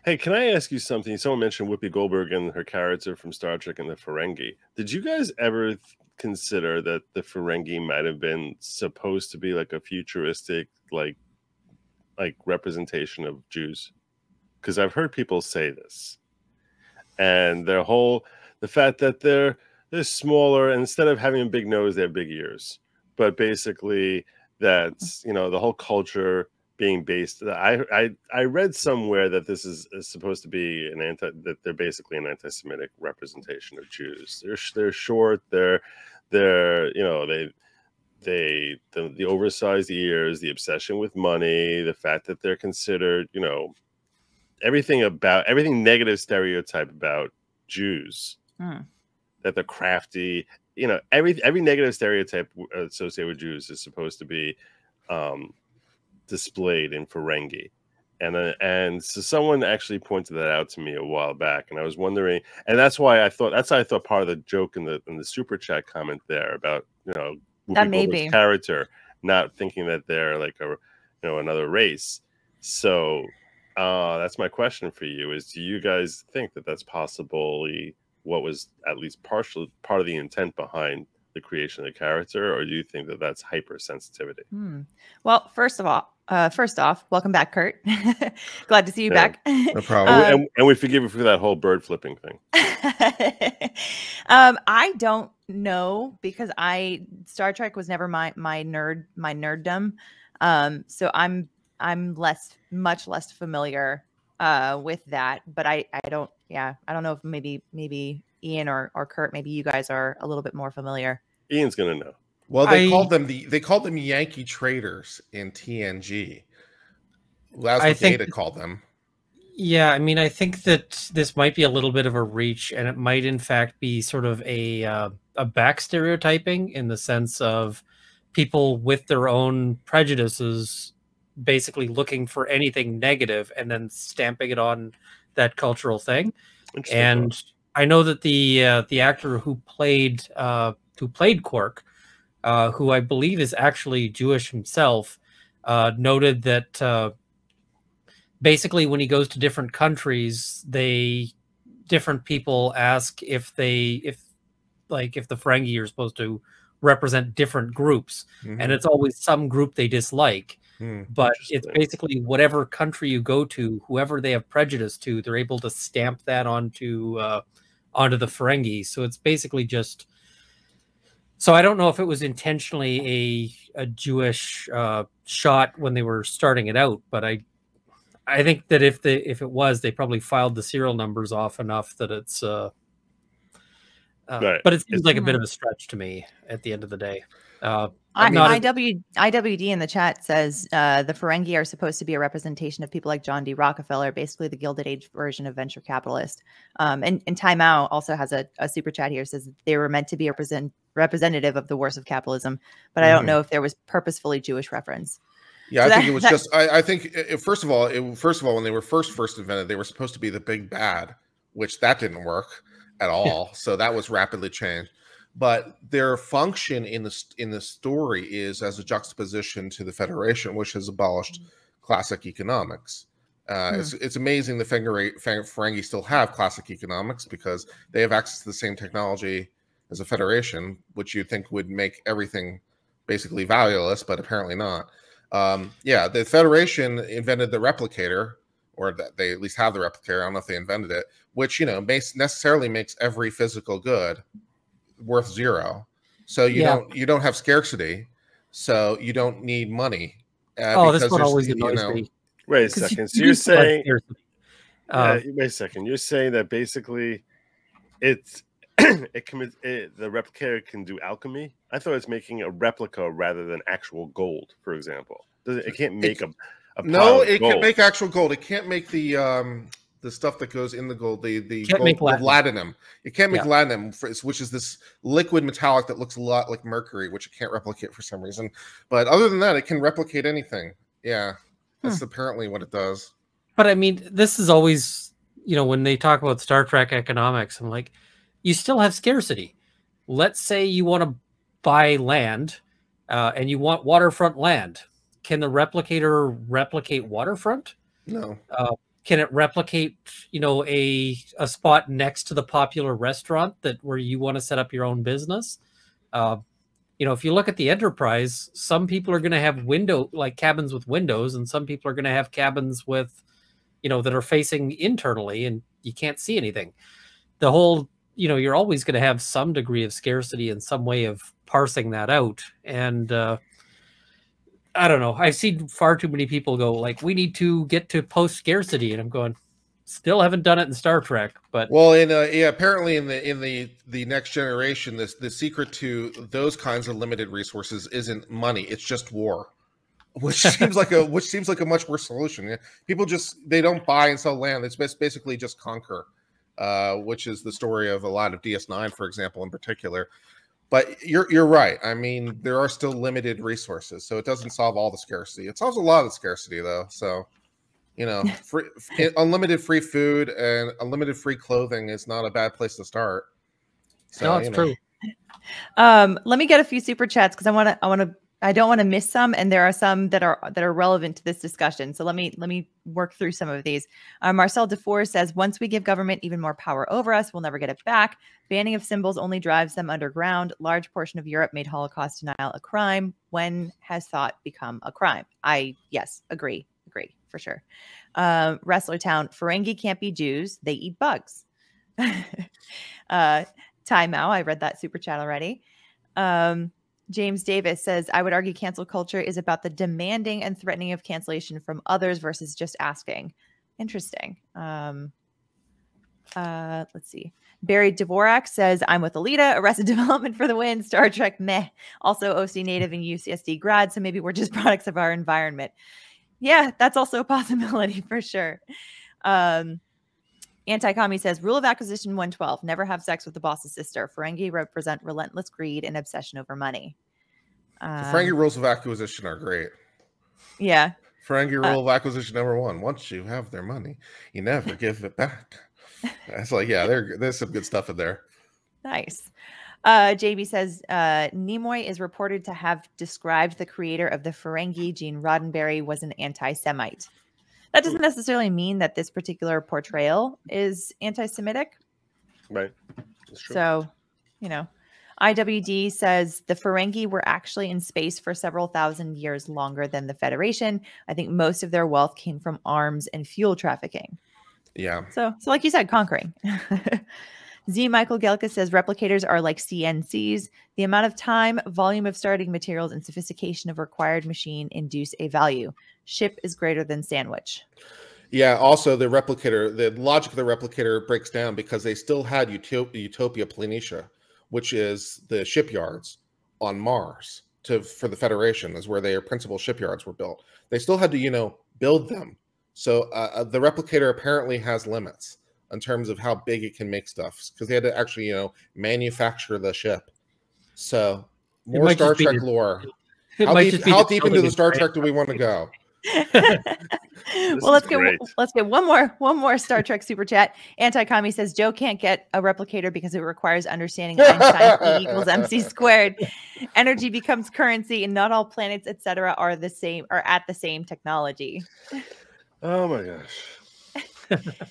Hey, can I ask you something? Someone mentioned Whoopi Goldberg and her character from Star Trek and the Ferengi. Did you guys ever consider that the Ferengi might have been supposed to be like a futuristic, like representation of Jews? Because I've heard people say this, and the fact that they're smaller, and instead of having a big nose, they have big ears. But basically, that's the whole culture being based. I read somewhere that this is supposed to be that they're basically an anti-Semitic representation of Jews. They're short. They're the oversized ears, the obsession with money, the fact that they're considered everything negative stereotype about Jews. That they're crafty. Every negative stereotype associated with Jews is supposed to be displayed in Ferengi, and so someone actually pointed that out to me a while back, and I was wondering, and that's why I thought part of the joke in the super chat comment there about Whoopi Goldberg's character, not thinking that they're like another race. So that's my question for you: is do you guys think that that's possibly what was at least partially part of the intent behind the creation of the character, or do you think that that's hypersensitivity? Well, first off, welcome back, Kurt. Glad to see you back. No problem. And we forgive you for that whole bird flipping thing. I don't know, because Star Trek was never my nerddom. So I'm much less familiar with that, but I don't know if maybe Ian or Kurt, maybe you guys are a little bit more familiar. Ian's gonna know. Well, they called them Yankee traders in TNG. That's what Data called them. Yeah, I mean, I think that this might be a little bit of a reach, and it might in fact be sort of a back stereotyping, in the sense of people with their own prejudices basically looking for anything negative and then stamping it on that cultural thing. And I know that the actor who played Quark, who I believe is actually Jewish himself, noted that basically when he goes to different countries, different people ask if the Ferengi are supposed to represent different groups, and it's always some group they dislike. But it's basically whatever country you go to, whoever they have prejudice to, they're able to stamp that onto the Ferengi. So it's basically just. So I don't know if it was intentionally a Jewish shot when they were starting it out, but I think that if it was, they probably filed the serial numbers off enough that it's. Right. But it seems like a bit of a stretch to me at the end of the day. IWD in the chat says the Ferengi are supposed to be a representation of people like John D. Rockefeller, basically the Gilded Age version of venture capitalist. And Time Out also has a super chat here, says they were meant to be representative of the worst of capitalism, but I don't know if there was purposefully Jewish reference. Yeah, so I think it was just. I think first of all, when they were first invented, they were supposed to be the big bad, which that didn't work at all. So that was rapidly changed. But their function in the story is as a juxtaposition to the Federation, which has abolished classic economics. It's amazing the Ferengi still have classic economics, because they have access to the same technology as a Federation, which you'd think would make everything basically valueless, but apparently not. The Federation invented the replicator, or that they at least have the replicator. I don't know if they invented it, which necessarily makes every physical good worth zero. So you don't have scarcity, so you don't need money. This one always annoys me. Wait a second. So you're saying wait a second. You're saying that basically the replicator can do alchemy? I thought it's making a replica rather than actual gold, for example. It can't make a no, it can make actual gold. It can't make the stuff that goes in the gold, the latinum. It can't make latinum, which is this liquid metallic that looks a lot like mercury, which it can't replicate for some reason. But other than that, it can replicate anything. Yeah, that's apparently what it does. But I mean, this is always, when they talk about Star Trek economics, I'm like, you still have scarcity. Let's say you want to buy land and you want waterfront land. Can the replicator replicate waterfront? No. can it replicate, you know, a spot next to the popular restaurant that where you want to set up your own business? You know, if you look at the Enterprise, some people are going to have cabins with windows, and some people are going to have cabins with, you know, that are facing internally and you can't see anything. The whole, you know, you're always going to have some degree of scarcity and some way of parsing that out. And I don't know. I've seen far too many people go like, we need to get to post scarcity, and I'm going, still haven't done it in Star Trek. But well, apparently in the next generation, the secret to those kinds of limited resources isn't money; it's just war, which seems like a much worse solution. People they don't buy and sell land; it's basically just conquer, which is the story of a lot of DS9, for example, in particular. But you're right. I mean, there are still limited resources, so it doesn't solve all the scarcity. It solves a lot of the scarcity, though. So, you know, unlimited free food and unlimited free clothing is not a bad place to start. So, no, it's true. Let me get a few super chats because I don't want to miss some, and there are some that are relevant to this discussion. So let me work through some of these. Marcel Defour says, once we give government even more power over us, we'll never get it back. Banning of symbols only drives them underground. Large portion of Europe made Holocaust denial a crime. When has thought become a crime? Yes, agree for sure. Wrestler Town, Ferengi can't be Jews. They eat bugs. Ty Mao, I read that super chat already. James Davis says, I would argue cancel culture is about the demanding and threatening of cancellation from others versus just asking. Interesting. Let's see. Barry Dvorak says, I'm with Alita. Arrested Development for the win. Star Trek, meh. Also OC native and UCSD grad, so maybe we're just products of our environment. Yeah, that's also a possibility for sure. Anti-Commie says, rule of acquisition 112, never have sex with the boss's sister. Ferengi represent relentless greed and obsession over money. The Ferengi rules of acquisition are great. Yeah. Ferengi rule of acquisition number 1, once you have their money, you never give it back. It's like, yeah, there's some good stuff in there. Nice. JB says, Nimoy is reported to have described the creator of the Ferengi, Gene Roddenberry, was an anti-Semite. That doesn't necessarily mean that this particular portrayal is anti-Semitic. Right. That's true. So, you know, IWD says the Ferengi were actually in space for several thousand years longer than the Federation. I think most of their wealth came from arms and fuel trafficking. Yeah. So like you said, conquering. Z. Michael Gelka says replicators are like CNCs. The amount of time, volume of starting materials, and sophistication of required machine induce a value. Ship is greater than sandwich. Yeah. Also, the logic of the replicator breaks down because they still had Utopia Planitia, which is the shipyards on Mars for the Federation, is where their principal shipyards were built. They still had to, build them. So the replicator apparently has limits in terms of how big it can make stuff, because they had to actually, manufacture the ship. So more Star Trek lore. How deep into the Star Trek do we want to go? Well, let's get one more Star Trek super chat. Anti-Commie says Joe can't get a replicator because it requires understanding Einstein E equals MC squared. Energy becomes currency, and not all planets, etc., are at the same technology. Oh my gosh.